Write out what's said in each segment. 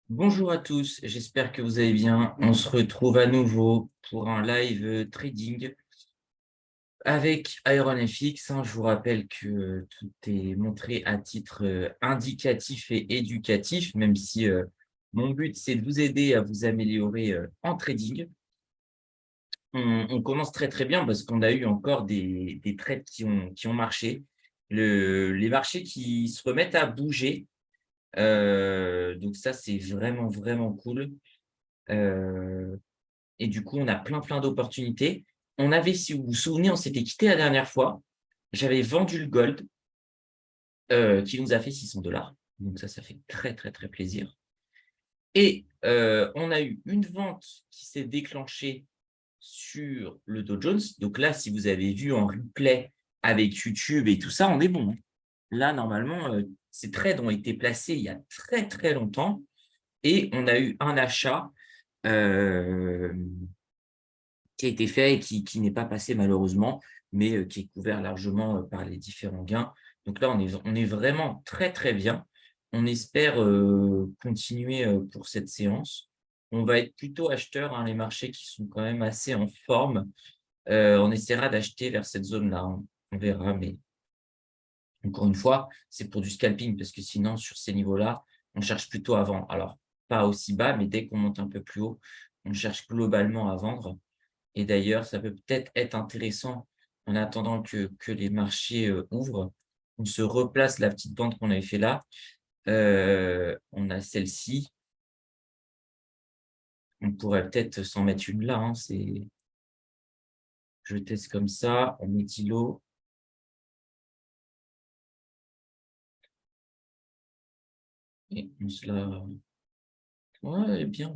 Bonjour à tous, j'espère que vous allez bien. On se retrouve à nouveau pour un live trading avec IronFX, hein. Je vous rappelle que tout est montré à titre indicatif et éducatif, même si mon but c'est de vous aider à vous améliorer en trading. On commence très très bien parce qu'on a eu encore des trades qui ont marché. Les marchés qui se remettent à bouger. Donc ça, c'est vraiment, vraiment cool. Heu et du coup, on a plein, plein d'opportunités. On avait, si vous vous souvenez, on s'était quitté la dernière fois. J'avais vendu le gold, qui nous a fait 600 $. Donc ça fait très, très, très plaisir et on a eu une vente qui s'est déclenchée sur le Dow Jones. Donc là, si vous avez vu en replay avec YouTube et tout ça, on est bon, hein. Là, normalement, ces trades ont été placés il y a très, très longtemps et on a eu un achat, hem qui a été fait et qui n'est pas passé malheureusement, mais qui est couvert largement, par les différents gains. Donc là, on est vraiment très, très bien. On espère, continuer, pour cette séance. On va être plutôt acheteurs, hein, les marchés qui sont quand même assez en forme. On essaiera d'acheter vers cette zone-là, hein. On verra, mais encore une fois, c'est pour du scalping parce que sinon sur ces niveaux-là, on cherche plutôt à vendre. Alors, pas aussi bas, mais dès qu'on monte un peu plus haut, on cherche globalement à vendre. Et d'ailleurs, ça peut peut-être être intéressant en attendant que les marchés, ouvrent. On se replace la petite bande qu'on avait fait là. On a celle-ci. On pourrait peut-être s'en mettre une là, hein, je teste comme ça, on met îlot et on se la ouais, elle est bien,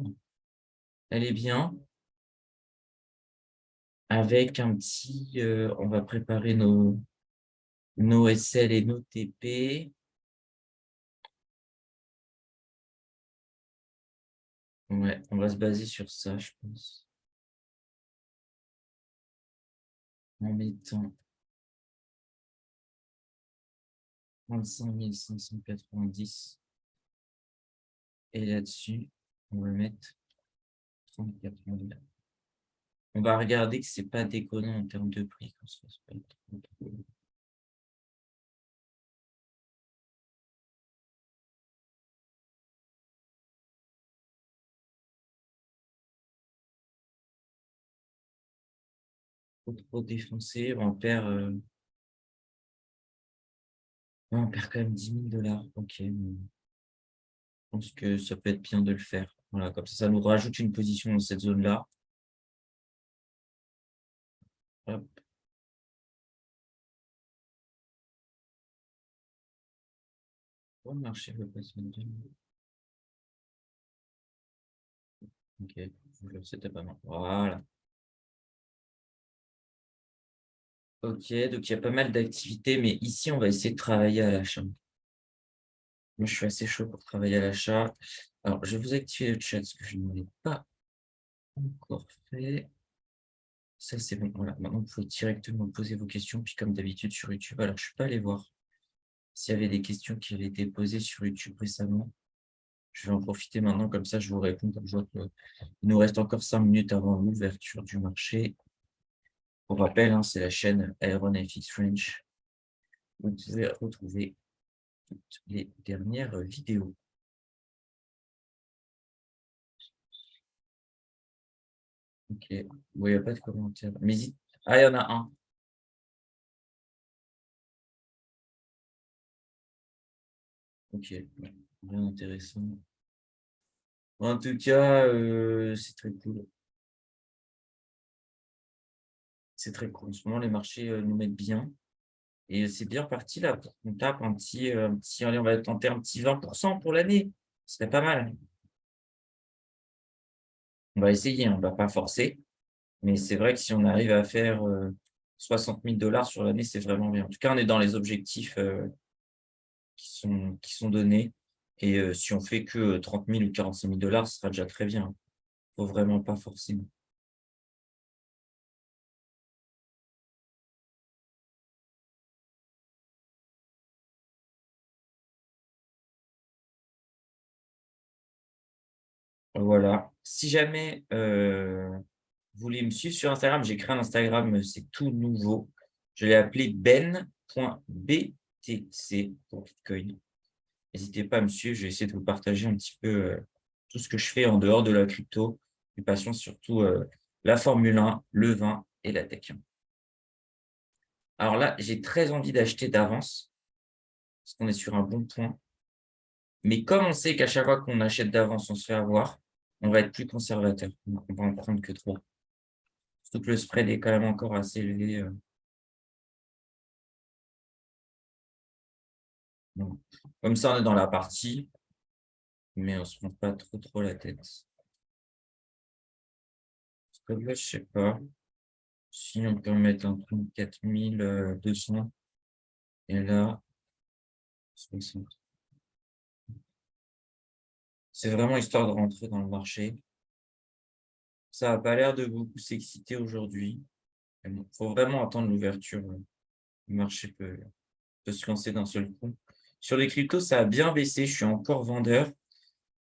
elle est bien. Avec un petit, on va préparer nos SL et nos TP. Ouais, on va se baser sur ça, je pense. En mettant 35 590 et là-dessus, on va mettre 34 000. On va regarder que c'est pas déconnant en termes de prix, qu'on se fasse pas trop. Trop défoncé. On perd quand même 10 000 $. OK, mais je pense que ça peut être bien de le faire. Voilà, comme ça nous rajoute une position dans cette zone-là. Hop, pourquoi le marché veut pas se mettre dedans? OK, c'était pas mal. Voilà. OK, donc il y a pas mal d'activités, mais ici, on va essayer de travailler à l'achat. Moi, je suis assez chaud pour travailler à l'achat. Alors, je vais vous activer le chat, parce que je ne l'ai pas encore fait. Ça, c'est bon. Voilà, maintenant, vous pouvez directement poser vos questions. Puis, comme d'habitude sur YouTube, alors je ne suis pas allé voir s'il y avait des questions qui avaient été posées sur YouTube récemment. Je vais en profiter maintenant, comme ça, je vous réponds. Comme je vois qu'il nous reste encore 5 minutes avant l'ouverture du marché. Pour rappel, hein, c'est la chaîne Iron FX French. Vous pouvez retrouver toutes les dernières vidéos. OK. Bon, il y a pas de commentaires. Mais ah, il y en a un. OK, ouais, bien intéressant. En tout cas, c'est très cool. C'est très cool. En ce moment, les marchés, nous mettent bien et c'est bien parti là pour qu'on tape un petit allez, on va tenter un petit 20 pour l'année. Ce serait pas mal. On va essayer, hein, on va pas forcer, mais c'est vrai que si on arrive à faire, 60 000 $ sur l'année, c'est vraiment bien. En tout cas, on est dans les objectifs, qui sont donnés et si on fait que 30 000 ou 45 000 $, ce sera déjà très bien. Faut vraiment pas forcer. Voilà. Si jamais vous voulez me suivre sur Instagram, j'ai créé un Instagram, c'est tout nouveau. Je l'ai appelé ben.btc pour Bitcoin. N'hésitez pas à me suivre, je vais essayer de vous partager un petit peu tout ce que je fais en dehors de la crypto. Mes passions, surtout la Formule 1, le vin et la tech. Alors là, j'ai très envie d'acheter d'avance, parce qu'on est sur un bon point. Mais comme on sait qu'à chaque fois qu'on achète d'avance, on se fait avoir, on va être plus conservateur. Donc, on va en prendre que 3. Surtout que le spread est quand même encore assez élevé. Bon. Comme ça, on est dans la partie, mais on ne se prend pas trop la tête. Spread là, je sais pas. Si on peut mettre un truc 4200 et là, 60. C'est vraiment histoire de rentrer dans le marché. Ça n'a pas l'air de beaucoup s'exciter aujourd'hui. Il faut vraiment attendre l'ouverture. Le marché peut se lancer d'un seul coup. Sur les cryptos, ça a bien baissé. Je suis encore vendeur.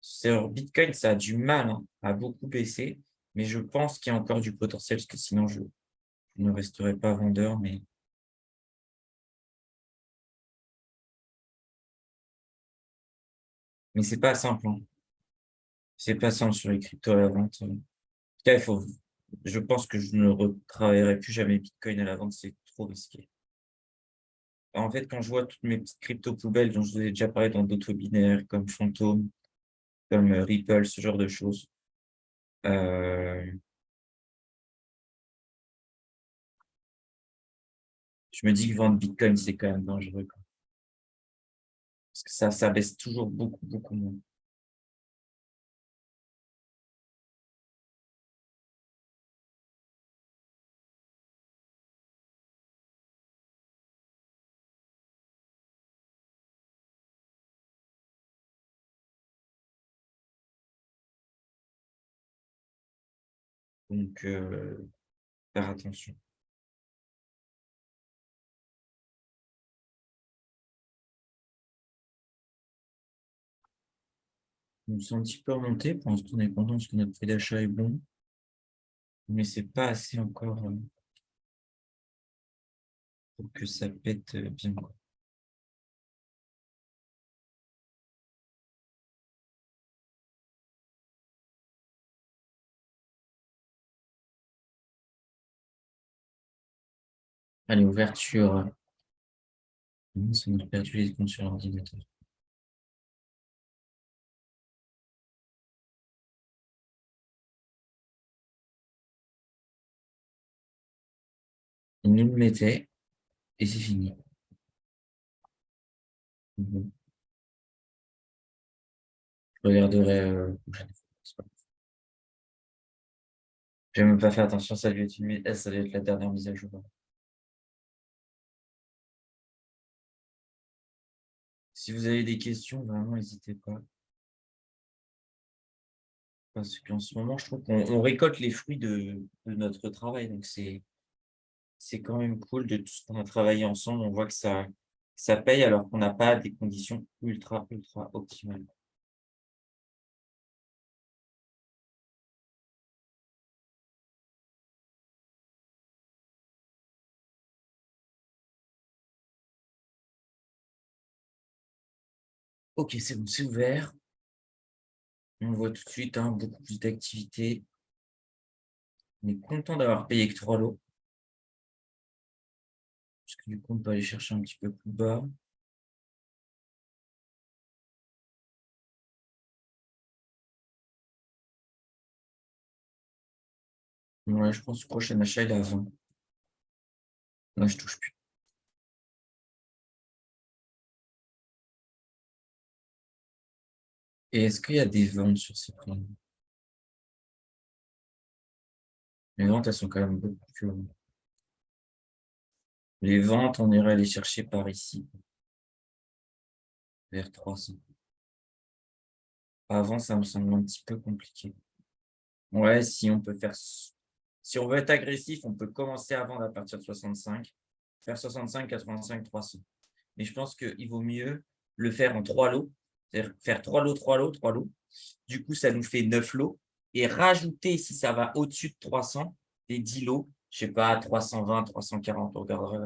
Sur Bitcoin, ça a du mal à beaucoup baisser. Mais je pense qu'il y a encore du potentiel parce que sinon, je ne resterai pas vendeur. Mais ce n'est pas simple. C'est pas simple sur les cryptos à la vente. En tout cas, je pense que je ne retravaillerai plus jamais Bitcoin à la vente. C'est trop risqué. En fait, quand je vois toutes mes petites cryptos poubelles dont je vous ai déjà parlé dans d'autres webinaires, comme Phantom, comme Ripple, ce genre de choses, euh, je me dis que vendre Bitcoin, c'est quand même dangereux, quoi. Parce que ça baisse toujours beaucoup moins. Donc, faire attention. On s'est un petit peu remonté. Pour l'instant, on est content parce que notre prix d'achat est bon. Mais c'est pas assez encore pour que ça pète bien, quoi. Allez, ouverture. On a perdu les comptes sur l'ordinateur. Il nous le mettait et c'est fini. Bon, je regarderai prochaine fois. C'est pas grave. J'ai même pas fait attention, ça devait être la dernière mise à jour. Si vous avez des questions, vraiment, n'hésitez pas. Parce qu'en ce moment, je trouve qu'on récolte les fruits de notre travail. Donc, c'est quand même cool de tout ce qu'on a travaillé ensemble. On voit que ça paye alors qu'on n'a pas des conditions ultra optimales. Ok, c'est bon, c'est ouvert. On voit tout de suite beaucoup plus d'activité. On est content d'avoir payé que 3 lots. Parce que du coup, on peut aller chercher un petit peu plus bas. Ouais, je pense que le prochain achat, il est à 20. Là, je touche plus. Et est-ce qu'il y a des ventes sur ces prix? Les ventes, elles sont quand même beaucoup plus hautes. Les ventes, on irait les chercher par ici, vers 300. Avant, ça me semble un petit peu compliqué. Ouais, si on veut être agressif, on peut commencer à vendre à partir de 65, faire 65, 85, 300. Mais je pense qu'il vaut mieux le faire en 3 lots, c'est-à-dire faire 3 lots, 3 lots, 3 lots, Du coup, ça nous fait 9 lots et rajouter, si ça va au-dessus de 300, des 10 lots, je sais pas, 320, 340, on regardera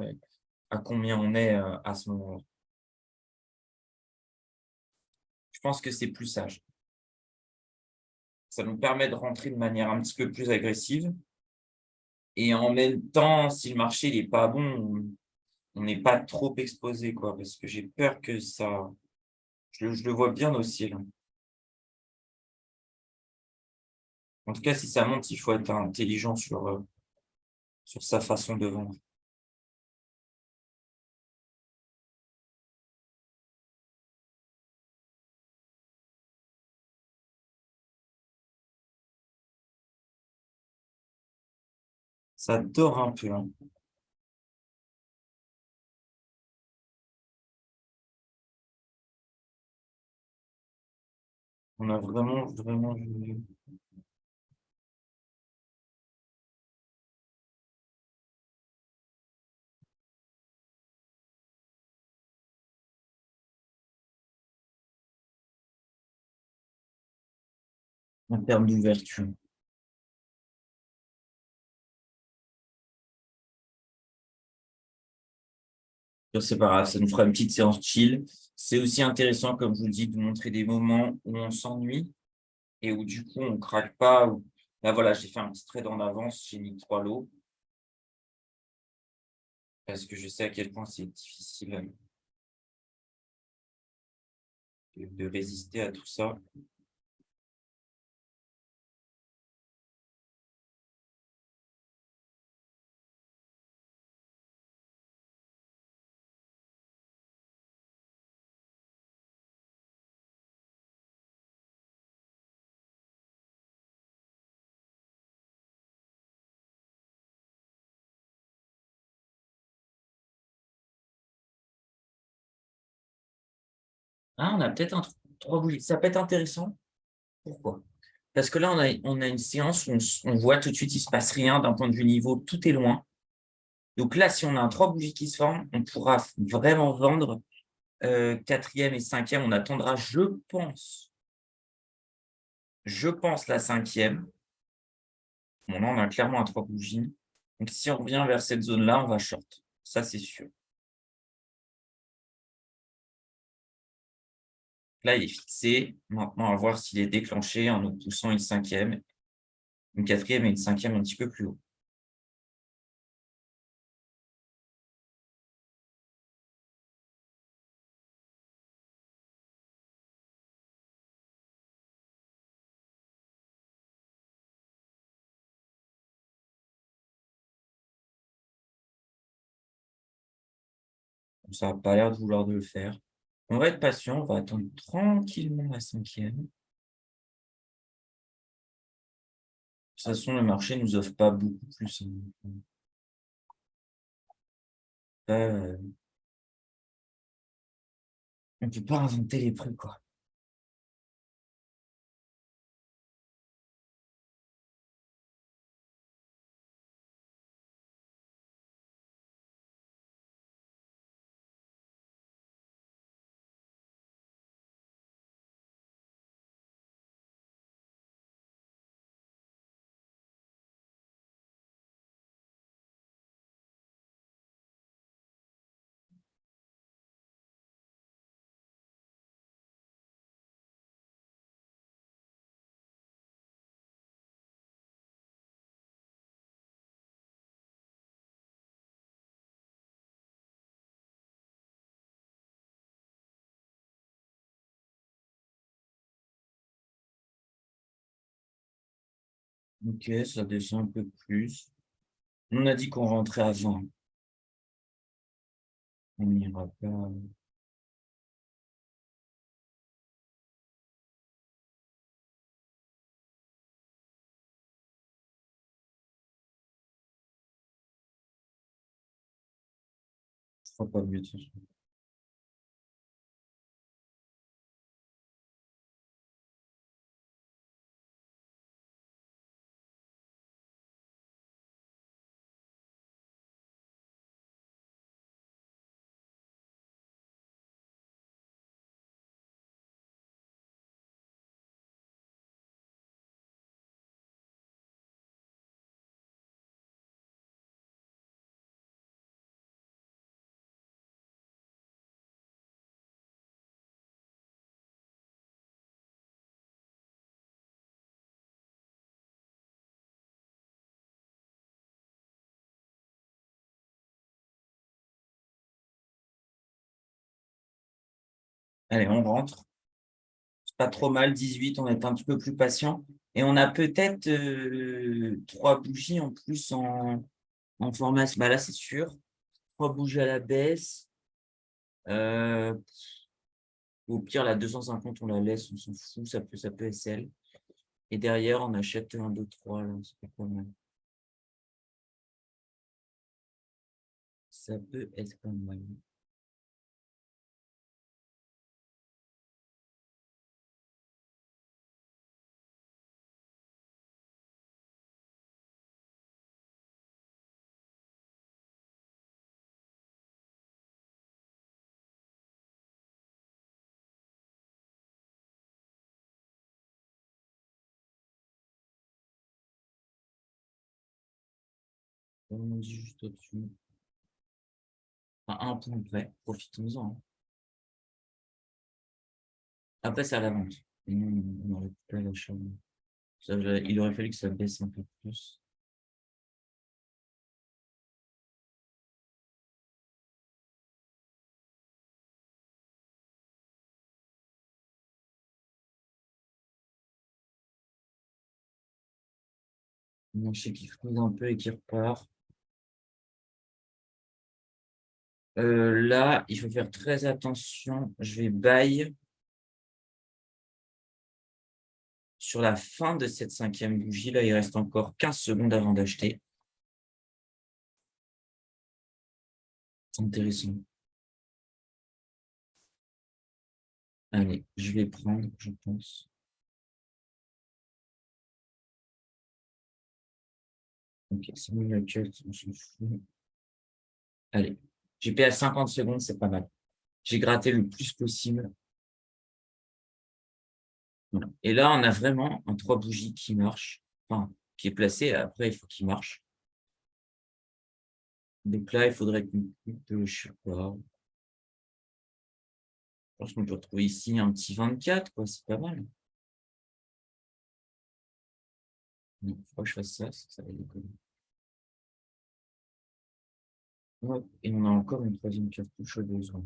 à combien on est, à ce moment-là. Je pense que c'est plus sage. Ça nous permet de rentrer de manière un petit peu plus agressive et en même temps, si le marché il est pas bon, on n'est pas trop exposé, quoi, parce que j'ai peur que ça je le vois bien aussi là. En tout cas, si ça monte, il faut être intelligent sur sa façon de vendre. Ça dort un peu, hein. On a vraiment en termes d'ouverture. C'est pas grave, ça nous fera une petite séance chill. C'est aussi intéressant, comme je vous le dis, de montrer des moments où on s'ennuie et où du coup on craque pas. Là voilà, j'ai fait un petit trade en avance, j'ai mis 3 lots parce que je sais à quel point c'est difficile de résister à tout ça. Ah, on a peut-être un 3 bougies. Ça peut être intéressant. Pourquoi? Parce que là, on a une séance où on voit tout de suite, il se passe rien d'un point de vue niveau, tout est loin. Donc là, si on a un 3 bougies qui se forment, on pourra vraiment vendre 4e et 5e. On attendra, je pense la 5e. Bon, là, on a clairement un 3 bougies. Donc si on revient vers cette zone-là, on va short. Ça, c'est sûr. Là, il est fixé. Maintenant, on va voir s'il est déclenché en nous poussant une 5e, une 4e et une 5e un petit peu plus haut. Ça n'a pas l'air de vouloir de le faire. On va être patient, on va attendre tranquillement la 5e. De toute façon, le marché ne nous offre pas beaucoup plus, hein. On peut pas inventer les prix, quoi. Ok, ça descend un peu plus. On a dit qu'on rentrait à 20. On n'ira pas. Je crois pas mieux de toute façon. Allez, on rentre. C'est pas trop mal, 18, on va être un petit peu plus patient. Et on a peut-être 3 bougies en plus en formation. Bah là, c'est sûr. 3 bougies à la baisse. Euh, Au pire, la 250, on la laisse, on s'en fout, ça peut SL. Et derrière, on achète 1, 2, 3, là, c'est pas mal. Ça peut être pas mal. On dit juste au-dessus. Enfin, un point près, profitons-en, hein. Après, c'est à la vente. Et nous, on n'aurait pas l'achat. Il aurait fallu que ça baisse un peu plus. Non, je sais qu'il freeze un peu et qu'il repart. Là, il faut faire très attention. Je vais buy sur la fin de cette 5e bougie. Là, il reste encore 15 secondes avant d'acheter. C'est intéressant. Allez, je vais prendre, je pense. Ok, c'est mieux actuel, on s'en fout. Allez, j'ai payé à 50 secondes, c'est pas mal. J'ai gratté le plus possible. Voilà. Et là, on a vraiment un 3 bougies qui marche, enfin, qui est placé. Après, il faut qu'il marche. Donc là, il faudrait qu'on coupe, je sais pas. Je pense qu'on peut retrouver ici un petit 24, quoi, c'est pas mal. Il faut que je fasse ça va déconner. Ouais, et on a encore une 3e cartouche au besoin.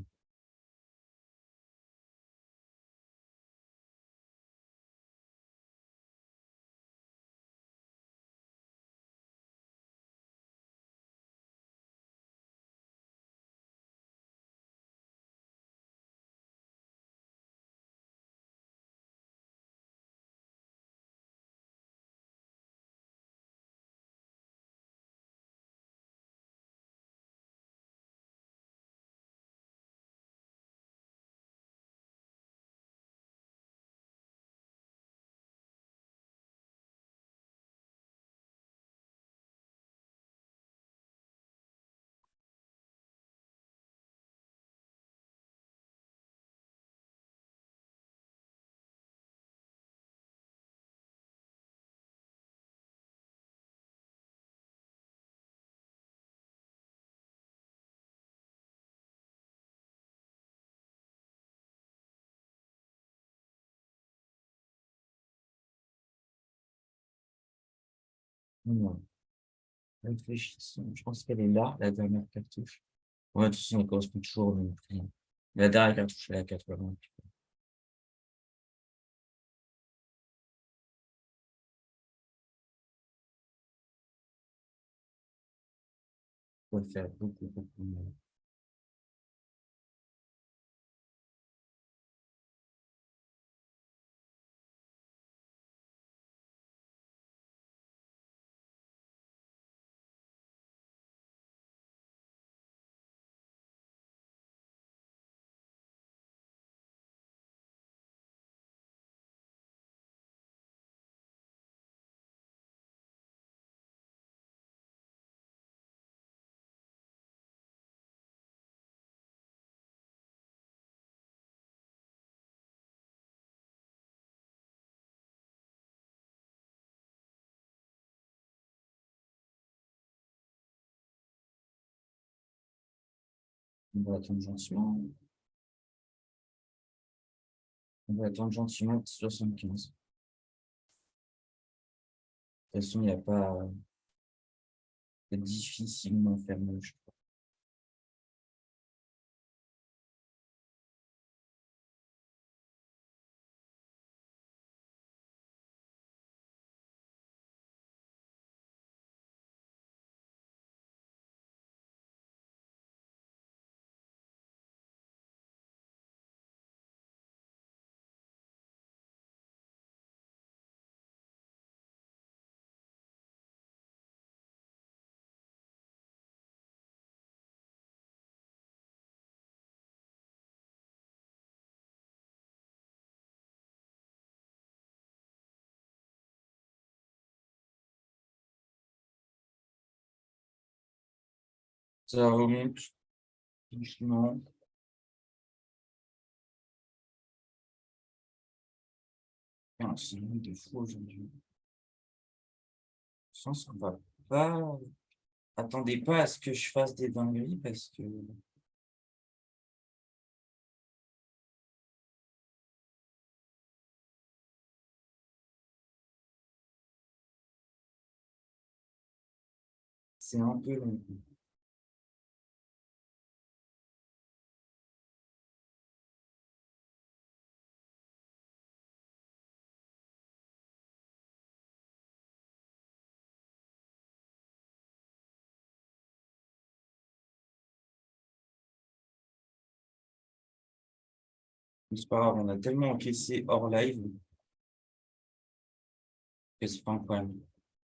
Non, réfléchissons. Je pense qu'elle est là, la dernière cartouche. Ouais, de toute façon, elle correspond toujours au même prix. La dernière cartouche, elle est à 80. On va faire beaucoup, beaucoup mieux. On va attendre gentiment. On va attendre gentiment 75. De toute façon, il n'y a pas difficilement faire mieux. Ça remonte doucement. Putain, c'est une nuit de fou aujourd'hui. Je sens qu'on va pas attendez pas à ce que je fasse des dingueries parce que c'est un peu long. Mais c'est pas grave, on a tellement encaissé hors live que c'est pas un problème.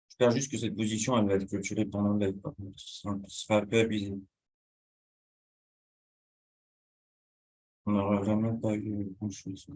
J'espère juste que cette position, elle va être clôturée pendant le live, par contre. Ce sera un peu abusé. On n'aura vraiment pas eu grand-chose.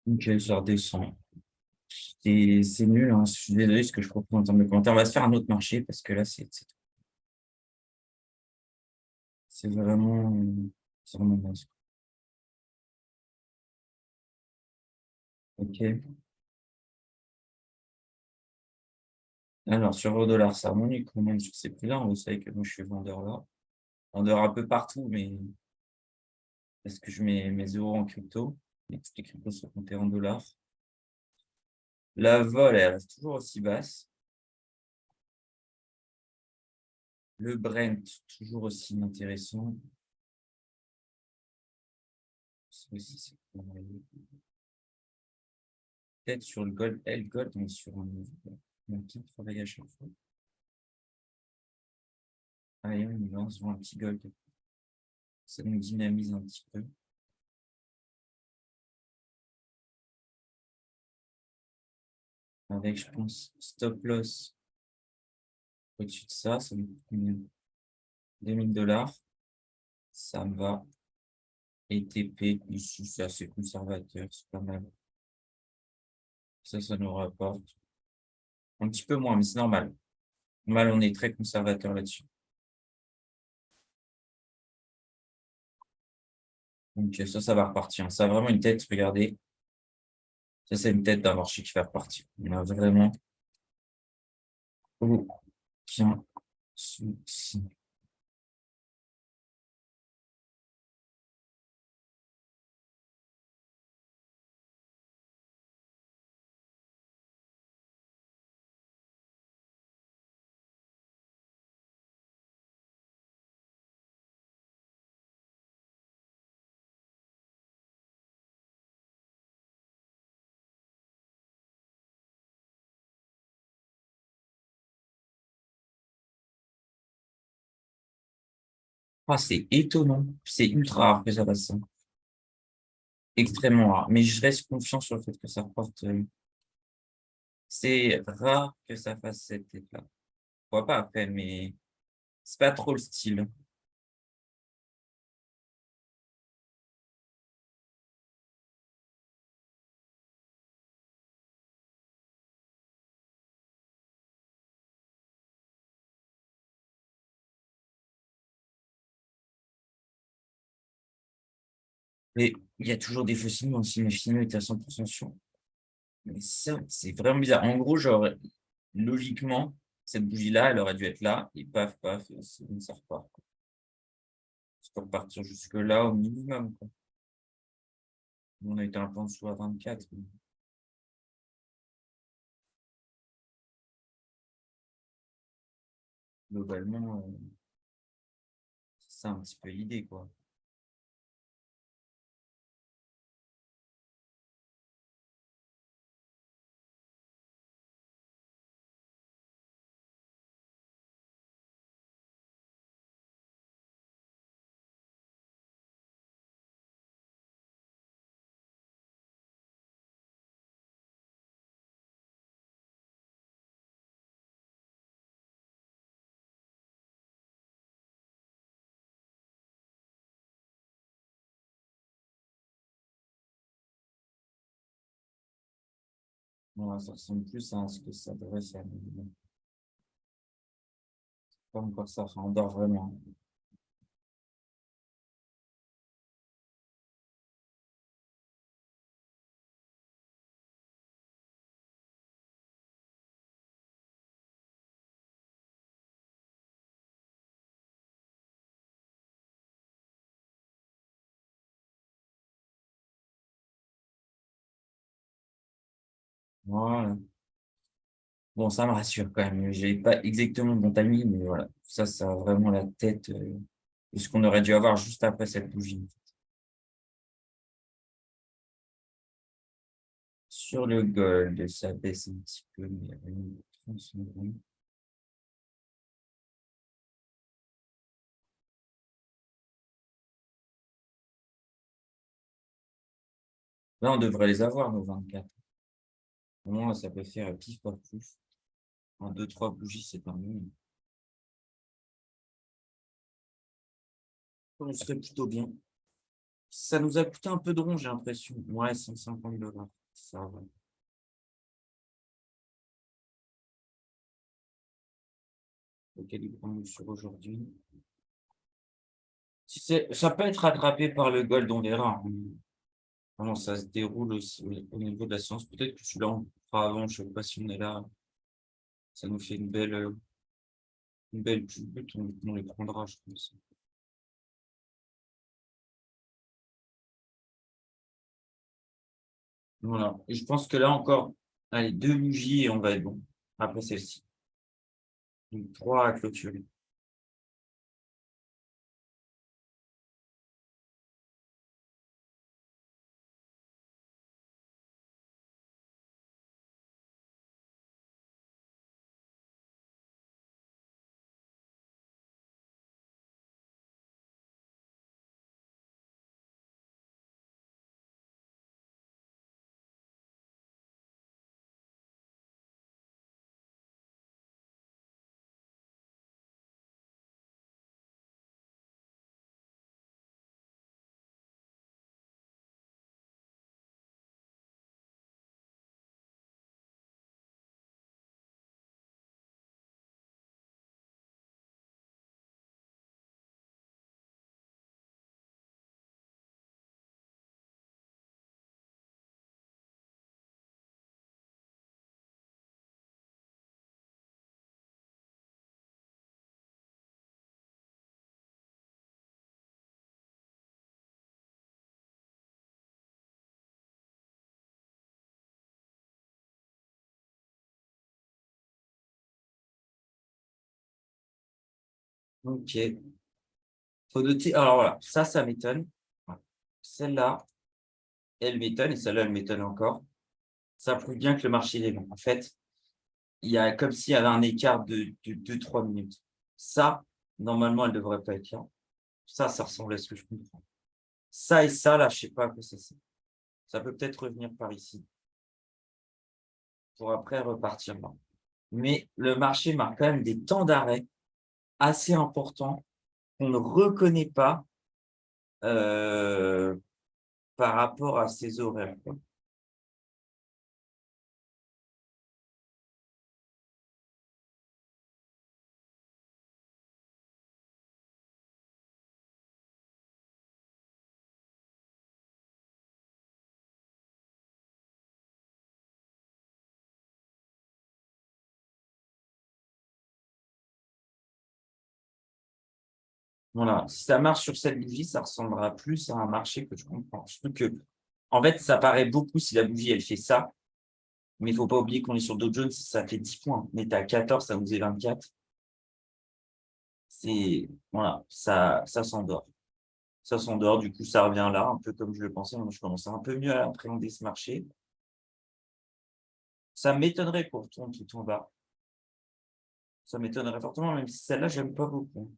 Ok, ça redescend. C'est nul, hein. Je suis désolé ce que je propose en termes de commentaires. On va se faire un autre marché parce que là, c'est vraiment, c'est vraiment naze. Ok. Alors, sur le dollar, ça remonte quand même sur ces prix-là. Vous savez que moi, je suis vendeur là. Vendeur un peu partout, mais parce que je mets mes euros en crypto. Et toutes les cryptos sont comptées en dollars. La vol, elle reste toujours aussi basse. Le Brent, toujours aussi intéressant. Ça aussi, c'est pas mal. Peut-être sur le gold, le gold, on est sur un petit travail à chaque fois. Allez, on y va, on se voit un petit gold. Ça nous dynamise un petit peu. Avec, je pense, stop loss au-dessus de ça, ça me coûte combien? 2000 $. Ça me va. Et TP, ici, c'est assez conservateur, c'est pas mal. Ça nous rapporte un petit peu moins, mais c'est normal. Normal, on est très conservateur là-dessus. Donc, ça va repartir. Ça a vraiment une tête, regardez. Ça, c'est une tête d'un marché qui va repartir. On a vraiment aucun souci. Ah, c'est étonnant. C'est ultra rare que ça fasse ça. Extrêmement rare. Mais je reste confiant sur le fait que ça reporte. C'est rare que ça fasse cette tête-là. Pourquoi pas après, mais c'est pas trop le style. Mais il y a toujours des faux signaux, si mes signaux étaient à 100% sûrs. Mais ça, c'est vraiment bizarre. En gros, genre, logiquement, cette bougie-là, elle aurait dû être là, et paf, paf, ça repart. C'est pour partir jusque-là au minimum, quoi. On a été un peu en dessous à 24. Mais globalement, c'est ça un petit peu l'idée, quoi. Voilà, ça ressemble plus à ce que ça devrait faire. Mais bon, pas encore ça, enfin, on dort vraiment. Voilà. Bon, ça me rassure quand même. J'ai pas exactement mon timing, mais voilà. Ça a vraiment la tête de ce qu'on aurait dû avoir juste après cette bougie. Sur le gold, ça baisse un petit peu, mais rien de 30 secondes. Là, on devrait les avoir, nos 24. Au moins, ça peut faire pif par pouf. En deux trois bougies, c'est pas mal. On serait plutôt bien. Ça nous a coûté un peu de rond, j'ai l'impression. Ouais, 150 $. Ça va. Le calibre sur aujourd'hui. Si ça peut être rattrapé par le gold, on verra, hein. Comment ça se déroule aussi au niveau de la science. Peut-être que celui-là, on le fera avant. Je sais pas si on est là. Ça nous fait une belle chute. On les prendra, je pense. Voilà. Et je pense que là encore, allez, deux bougies et on va être bon. Après celle-ci. Donc, trois à clôturer. Ok. Faut noter. Alors voilà, ça m'étonne. Ouais. Celle-là, elle m'étonne et celle-là, elle m'étonne encore. Ça prouve bien que le marché il est long. En fait, il y a comme s'il y avait un écart de 2-3 minutes. Ça, normalement, elle ne devrait pas être là. Ça ressemble à ce que je comprends. Ça et ça, là, je ne sais pas à quoi ça sert. Ça peut peut-être revenir par ici pour après repartir là. Mais le marché marque quand même des temps d'arrêt assez importants qu'on ne reconnaît pas euh, par rapport à ses horaires, quoi. Voilà, si ça marche sur cette bougie, ça ressemblera plus à un marché que je comprends. Surtout que, en fait, ça paraît beaucoup si la bougie, elle fait ça, mais il ne faut pas oublier qu'on est sur Dow Jones, ça fait 10 points. On était à 14, ça nous faisait 24. C'est, voilà, ça s'endort. Ça s'endort, du coup, ça revient là, un peu comme je le pensais. Moi, je commençais un peu mieux à appréhender ce marché. Ça m'étonnerait qu'on retourne tout en bas. Ça m'étonnerait fortement, même si celle-là, j'aime pas beaucoup.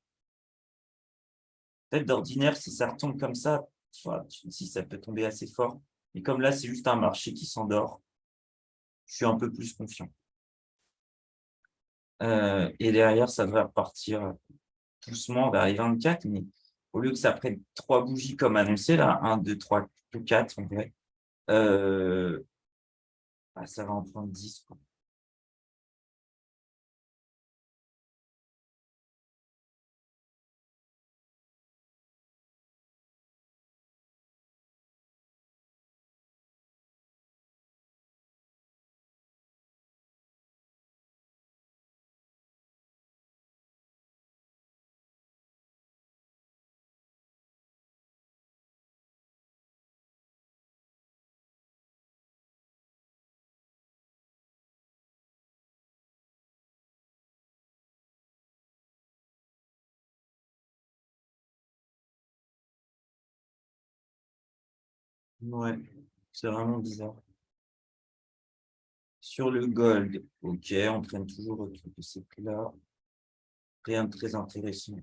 Peut-être d'ordinaire, si ça retombe comme ça, enfin, si ça peut tomber assez fort. Et comme là, c'est juste un marché qui s'endort, je suis un peu plus confiant. Et derrière, ça devrait repartir doucement vers les 24, mais au lieu que ça prenne trois bougies comme annoncé, là, un, deux, trois, quatre, en vrai, euh, Ah, ça va en prendre 10, quoi. Ouais, c'est vraiment bizarre. Sur le gold, ok, on traîne toujours autour de ces prix-là. Rien de très intéressant.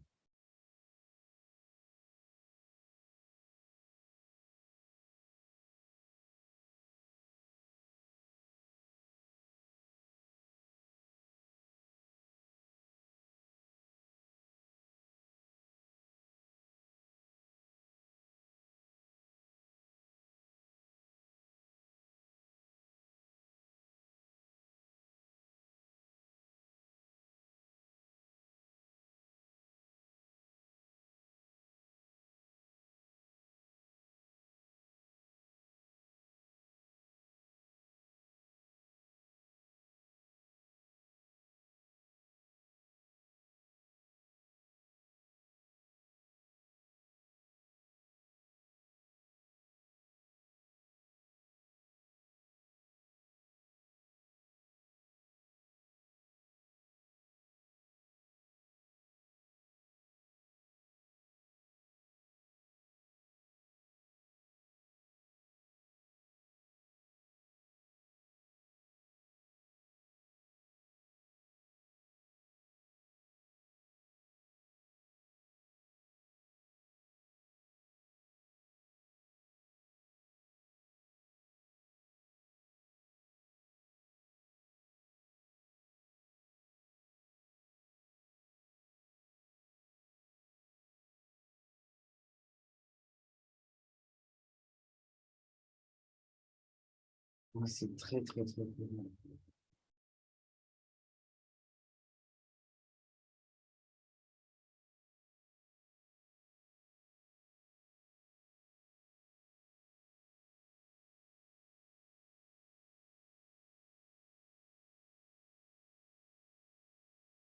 Ouais, c'est très, très, très, très bien.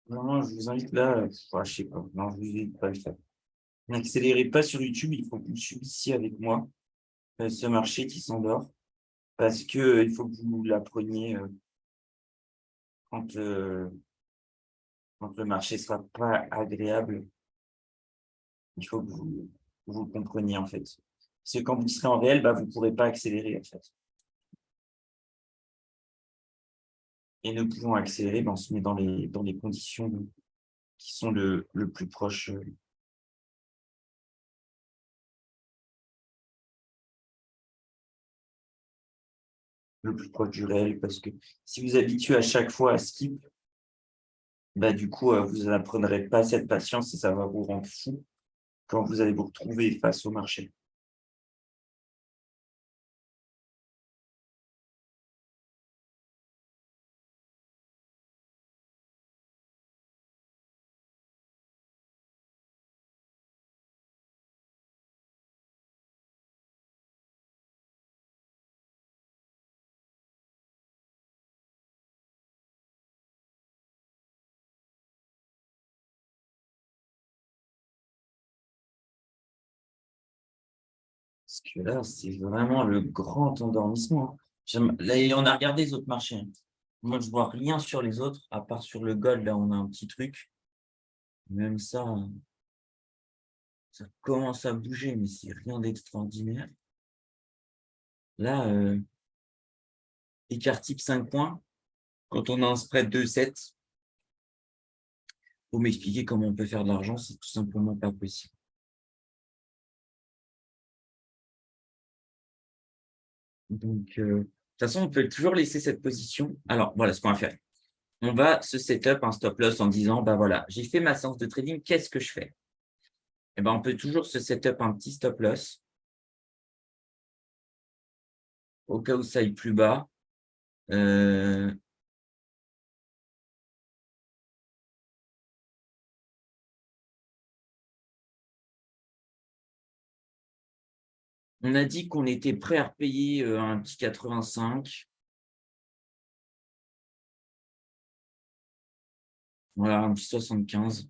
Vraiment, je vous invite là, je sais pas, non, je vous invite pas à le faire. N'accélérez pas sur YouTube, il faut que vous suiviez avec moi ce marché qui s'endort parce que il faut que vous l'appreniez quand, quand le marché sera pas agréable. Il faut que vous le compreniez en fait. Parce que quand vous serez en réel, bah, vous ne pourrez pas accélérer en fait. Et ne pouvant accélérer, bah, on se met dans les conditions qui sont le plus proche, le plus proche du réel. Parce que si vous habituez à chaque fois à skip, bah, du coup, vous n'apprendrez pas cette patience et ça va vous rendre fou quand vous allez vous retrouver face au marché. Parce que là, c'est vraiment le grand endormissement, hein. Là, on a regardé les autres marchés, hein. Moi, je vois rien sur les autres, à part sur le gold, là, on a un petit truc. Même ça commence à bouger, mais c'est rien d'extraordinaire. Là, écart type 5 points, quand on a un spread de 7, faut m'expliquer comment on peut faire de l'argent, c'est tout simplement pas possible. Donc, de toute façon, on peut toujours laisser cette position. Alors, voilà ce qu'on va faire. On va se setup un stop loss en disant, bah voilà, j'ai fait ma séance de trading, qu'est-ce que je fais? Eh ben, on peut toujours se setup un petit stop loss au cas où ça aille plus bas. Euh, on a dit qu'on était prêt à repayer un petit 85. Voilà, un petit 75.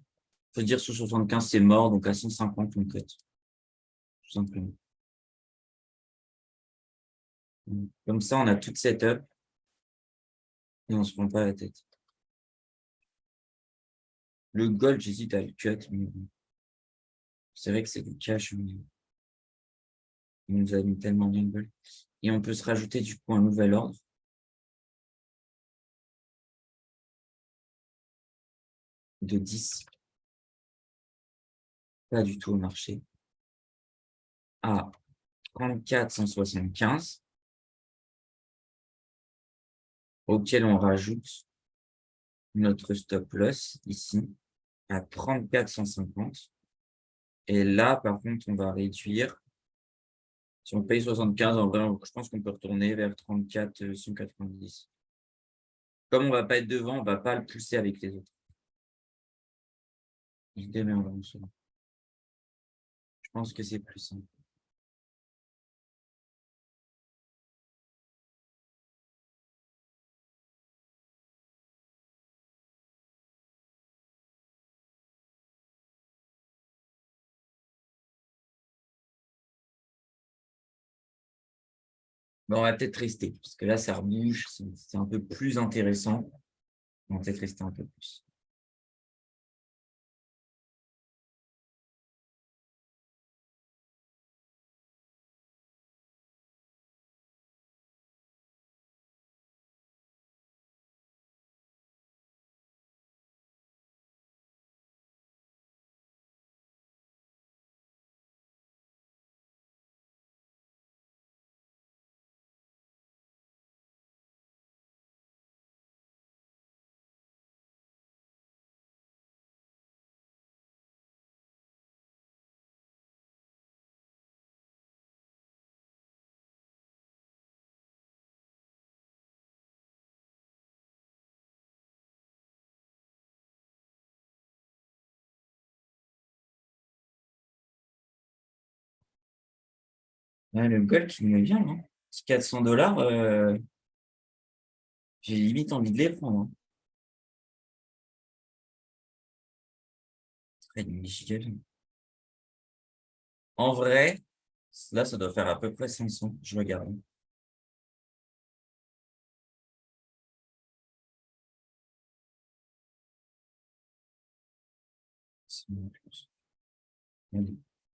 Faut dire sous 75, c'est mort, donc à 150, on cut. Tout simplement. Comme ça, on a toute setup et on se prend pas la tête. Le gold, j'hésite à le cut, mais c'est vrai que c'est du cash. Mais il nous a mis tellement bien de gold. Et on peut se rajouter du coup un nouvel ordre de 10. Pas du tout au marché. À 34 175, auquel on rajoute notre stop loss ici à 34 150. Et là, par contre, on va réduire. Si on paye 75, en vrai, je pense qu'on peut retourner vers 34 190. Comme on ne va pas être devant, on ne va pas le pousser avec les autres. Il démerde en dessous. Je pense que c'est plus simple. Bon, on va peut-être rester, parce que là, ça rebouge, c'est un peu plus intéressant. On va peut-être rester un peu plus. Ouais, le gold, il me vient, hein. C'est 400 $, j'ai limite envie de les prendre, hein. Il est giga bien. En vrai, là, ça doit faire à peu près 500. Je regarde.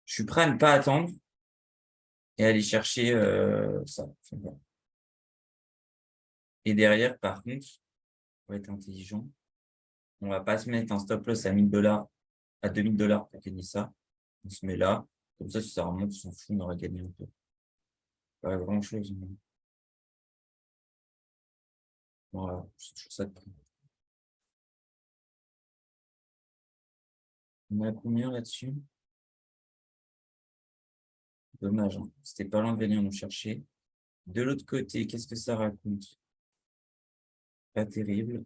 Je suis prêt à ne pas attendre et aller chercher ça. Et derrière, par contre, on va être intelligent. On va pas se mettre un stop loss à 1000 $, à 2000 $ pour gagner ça. On se met là. Comme ça, si ça remonte, on s'en fout, on aura gagné un peu. Pas grand-chose. Mais voilà, c'est toujours ça de prix. On a combien là-dessus? Dommage, hein. C'était pas loin de venir nous chercher. De l'autre côté, qu'est-ce que ça raconte? Pas terrible.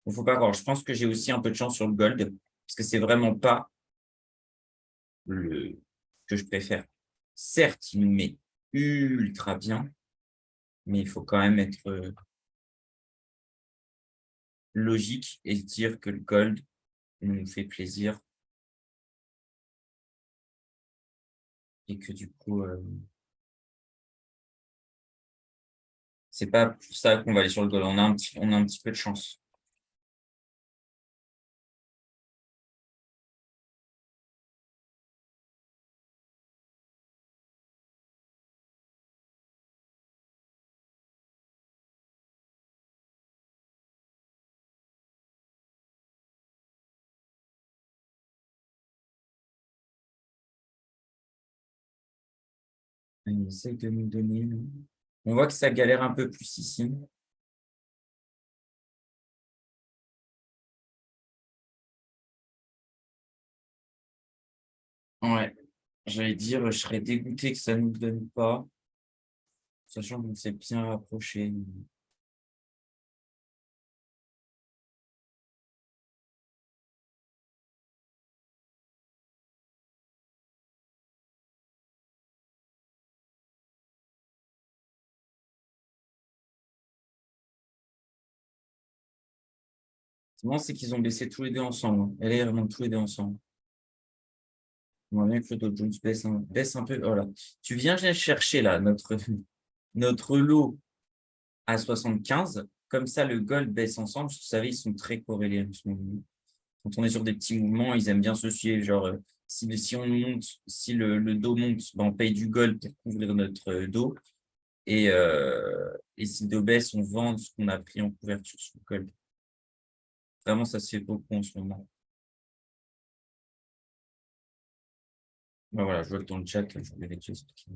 Il faut pas croire. Je pense que j'ai aussi un peu de chance sur le gold, parce que c'est vraiment pas le que je préfère. Certes, il nous met ultra bien, mais il faut quand même être logique et se dire que le gold nous fait plaisir et que du coup, c'est pas pour ça qu'on va aller sur le gold. On a un petit peu de chance. Il essaye de nous donner. On voit que ça galère un peu plus ici. Ouais, j'allais dire, je serais dégoûté que ça ne nous donne pas. sachant qu'on s'est bien rapproché. Moi, c'est qu'ils ont baissé tous les deux ensemble, hein. Et là, ils remontent tous les deux ensemble. J'aimerais bien que le Dow Jones baisse un peu. Voilà. Tu viens chercher là notre lot à 75. Comme ça, le gold baisse ensemble. Vous savez, ils sont très corrélés en ce moment. Quand on est sur des petits mouvements, ils aiment bien se suivre. Genre, si on monte, si le dos monte, ben, on paye du gold pour couvrir notre dos. Et si le dos baisse, on vend ce qu'on a pris en couverture sur le gold. Vraiment, ça se fait beaucoup en ce moment. Ben voilà, je vois que dans le chat, je vais vérifier ce qui-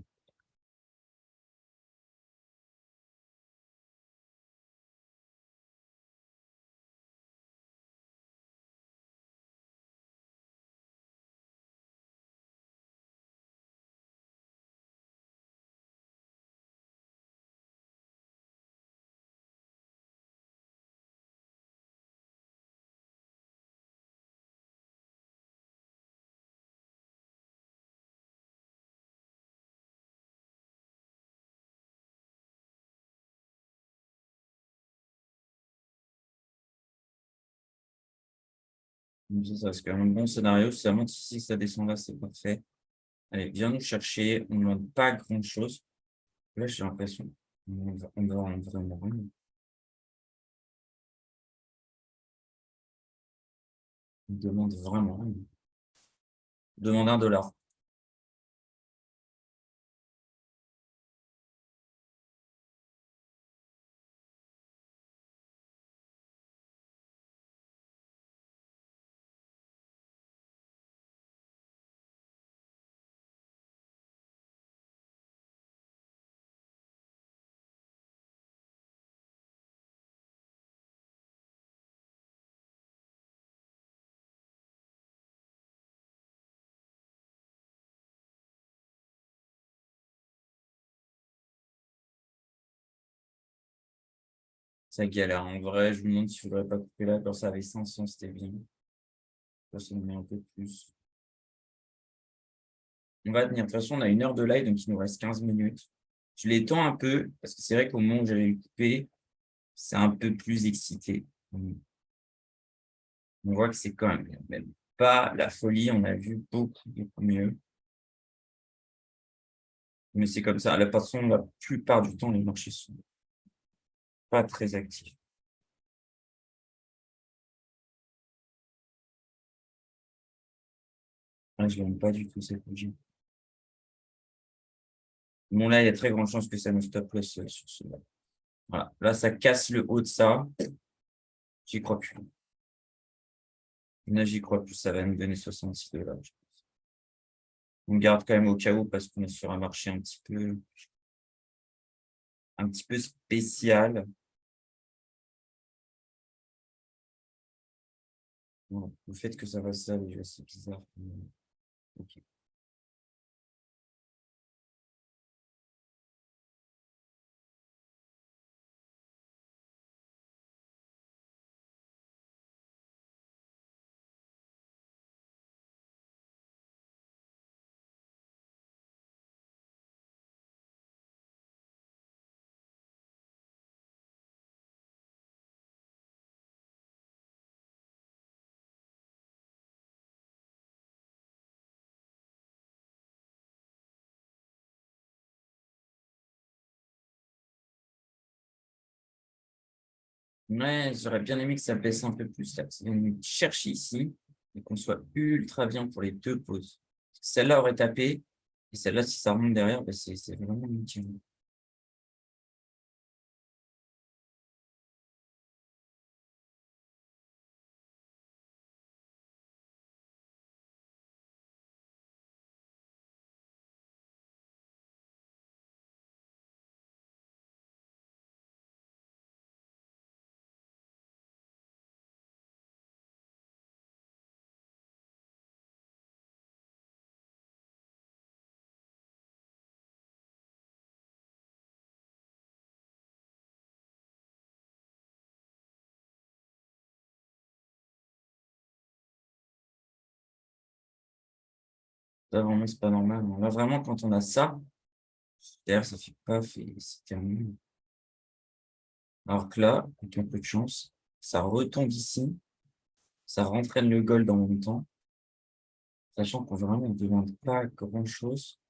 Ça, c'est quand même un bon scénario. Si ça monte ici, ça descend là, c'est parfait. Allez, viens nous chercher. On ne demande pas grand-chose. Là, j'ai l'impression on va en vraiment rien. On demande vraiment rien. On demande $1. Ça galère. En vrai, je me demande si je ne voudrais pas couper là. Quand ça avait 500, c'était bien. Là, ça me met un peu plus. On va tenir. De toute façon, on a 1 heure de live, donc il nous reste 15 minutes. Je l'étends un peu, parce que c'est vrai qu'au moment où j'avais coupé, c'est un peu plus excité. On voit que c'est quand même pas la folie. On a vu beaucoup mieux. Mais c'est comme ça. De toute façon, la plupart du temps, les marchés sont pas très actifs. Là, je n'aime pas du tout cette bougie. Bon, là, il y a très grande chance que ça nous stop loss sur ce. Voilà. Là, ça casse le haut de ça. J'y crois plus. Là, j'y crois plus. Ça va nous donner 66 $. On garde quand même au cas où parce qu'on est sur un marché un petit peu spécial. Bon, le fait que ça va ça, déjà, c'est bizarre. Ok. Ouais, j'aurais bien aimé que ça baisse un peu plus là. On cherche ici et qu'on soit ultra bien pour les deux pauses. Celle-là aurait tapé et celle-là, si ça remonte derrière, ben c'est vraiment inutile. Ça, vraiment, c'est pas normal. Là, vraiment, quand on a ça, derrière, ça fait paf et c'est terminé. Alors que là, avec un peu de chance, ça retombe ici, ça rentraîne le gold en même temps, sachant qu'on vraiment ne demande pas grand-chose.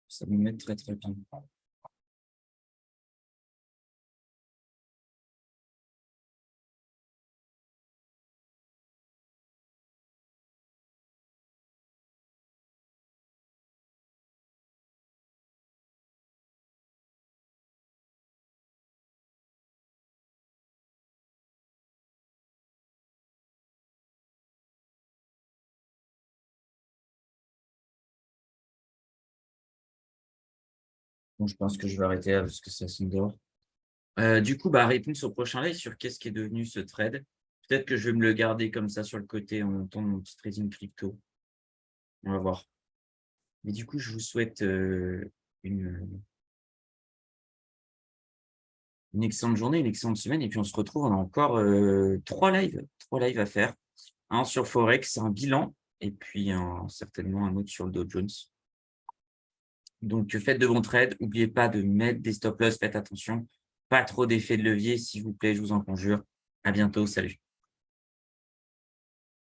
Ça nous met très, très bien. Bon, je pense que je vais arrêter là parce que ça s'endort. Du coup, bah, réponse au prochain live sur qu'est-ce qui est devenu ce trade. Peut-être que je vais me le garder comme ça sur le côté en même temps de mon petit trading crypto. On va voir. Mais du coup, je vous souhaite une, une excellente journée, une excellente semaine. Et puis, on se retrouve. On a encore 3 lives à faire. Un sur Forex, un bilan. Et puis, certainement un autre sur le Dow Jones. Donc, faites de bons trades. N'oubliez pas de mettre des stop loss. Faites attention. Pas trop d'effets de levier, s'il vous plaît, je vous en conjure. À bientôt. Salut.